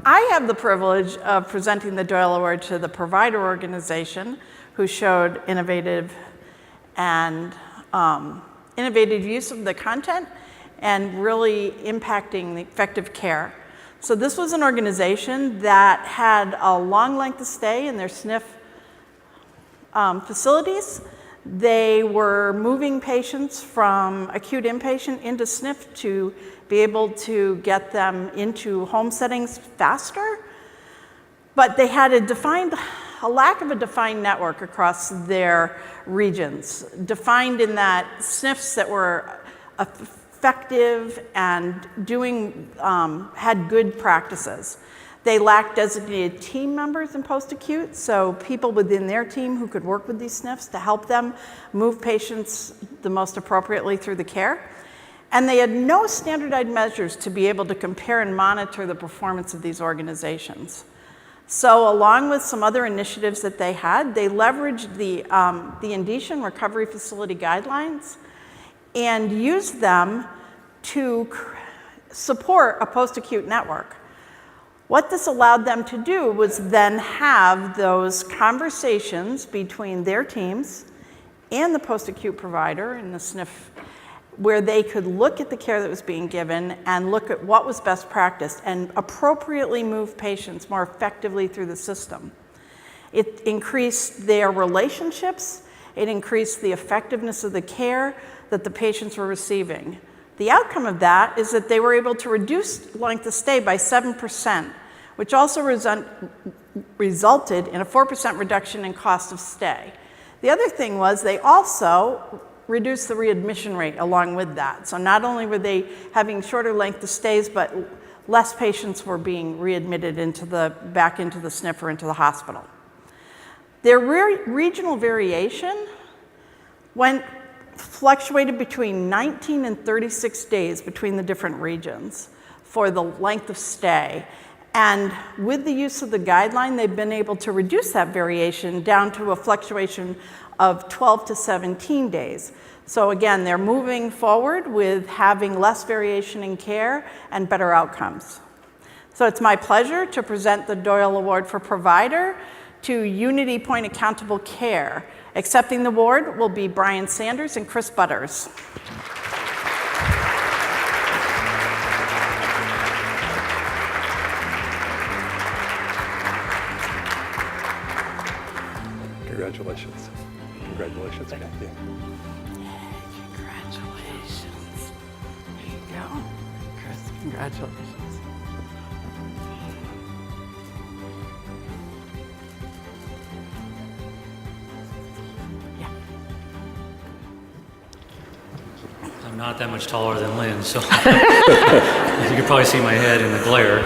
I have the privilege of presenting the Doyle Award to the provider organization who showed innovative use of the content and really impacting the effective care. So this was an organization that had a long length of stay in their SNF facilities. They were moving patients from acute inpatient into SNF to be able to get them into home settings faster. But they had a lack of a defined network across their regions, defined in that SNFs that were effective and had good practices. They lacked designated team members in post-acute, so people within their team who could work with these SNFs to help them move patients the most appropriately through the care. And they had no standardized measures to be able to compare and monitor the performance of these organizations. So along with some other initiatives that they had, they leveraged the Indecian Recovery Facility Guidelines and used them to support a post-acute network. What this allowed them to do was then have those conversations between their teams and the post-acute provider in the SNF, where they could look at the care that was being given and look at what was best practice and appropriately move patients more effectively through the system. It increased their relationships, it increased the effectiveness of the care that the patients were receiving. The outcome of that is that they were able to reduce length of stay by 7%, which also resulted in a 4% reduction in cost of stay. The other thing was they also reduced the readmission rate along with that. So not only were they having shorter length of stays, but less patients were being readmitted back into the SNF or into the hospital. Their regional variation fluctuated between 19 and 36 days between the different regions for the length of stay. And with the use of the guideline, they've been able to reduce that variation down to a fluctuation of 12 to 17 days. So again, they're moving forward with having less variation in care and better outcomes. So it's my pleasure to present the Doyle Award for Provider to UnityPoint Accountable Care. Accepting the award will be Brian Sanders and Chris Butters. Congratulations. Congratulations. Thank you. Congratulations. There you go. Chris, congratulations. I'm not that much taller than Lynn, so you can probably see my head in the glare.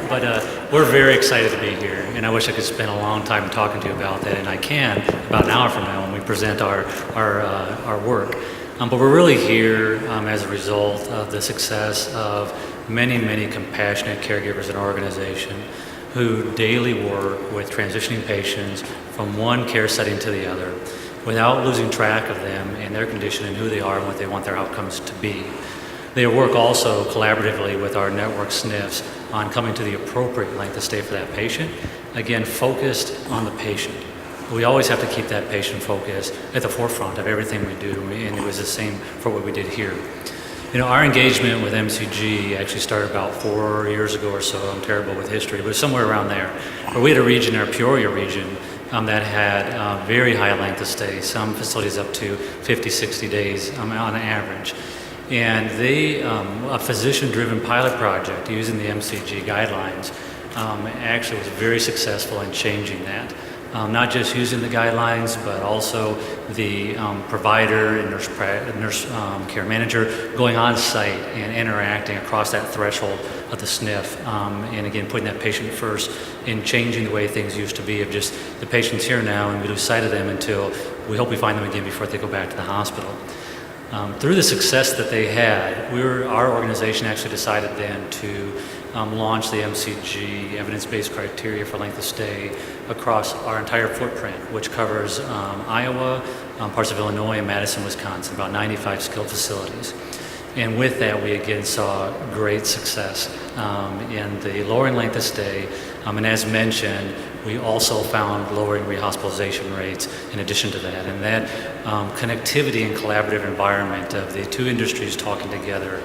But we're very excited to be here, and I wish I could spend a long time talking to you about that, and I can about an hour from now when we present our work. But we're really here as a result of the success of many, many compassionate caregivers in our organization who daily work with transitioning patients from one care setting to the other without losing track of them and their condition and who they are and what they want their outcomes to be. They work also collaboratively with our network SNFs on coming to the appropriate length of stay for that patient, again, focused on the patient. We always have to keep that patient focus at the forefront of everything we do, and it was the same for what we did here. You know, our engagement with MCG actually started about 4 years ago or so. I'm terrible with history, but somewhere around there. Where we had a region, our Peoria region, that had very high length of stay, some facilities up to 50, 60 days on average. And they, a physician-driven pilot project using the MCG guidelines, actually was very successful in changing that. Not just using the guidelines, but also the provider and nurse care manager going on site and interacting across that threshold of the SNF, and again, putting that patient first and changing the way things used to be of just the patient's here now and we lose sight of them until we hope we find them again before they go back to the hospital. Through the success that they had, our organization actually decided then to launch the MCG, evidence-based criteria for length of stay, across our entire footprint, which covers Iowa, parts of Illinois, and Madison, Wisconsin, about 95 skilled facilities. And with that, we again saw great success in the lowering length of stay. And as mentioned, we also found lowering rehospitalization rates in addition to that. And that connectivity and collaborative environment of the two industries talking together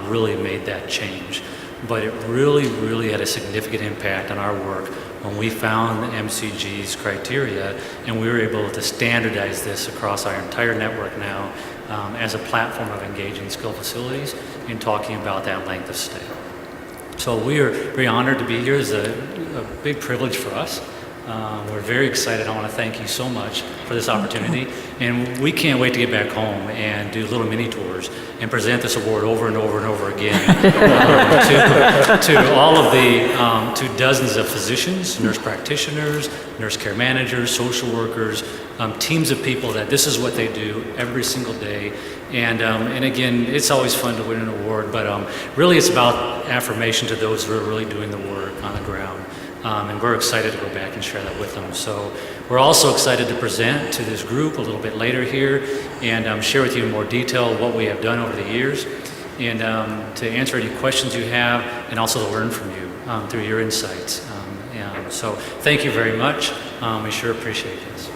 really made that change. But it really had a significant impact on our work when we found the MCG's criteria, and we were able to standardize this across our entire network now as a platform of engaging skilled facilities in talking about that length of stay. So we are very honored to be here. It's a big privilege for us. We're very excited. I want to thank you so much for this opportunity. And we can't wait to get back home and do little mini tours and present this award over and over and over again to all of the to dozens of physicians, nurse practitioners, nurse care managers, social workers, teams of people that this is what they do every single day. And again, it's always fun to win an award, but really it's about affirmation to those who are really doing the work on the ground. And we're excited to go back and share that with them. So we're also excited to present to this group a little bit later here and share with you in more detail what we have done over the years and to answer any questions you have and also to learn from you through your insights. So thank you very much. We sure appreciate this.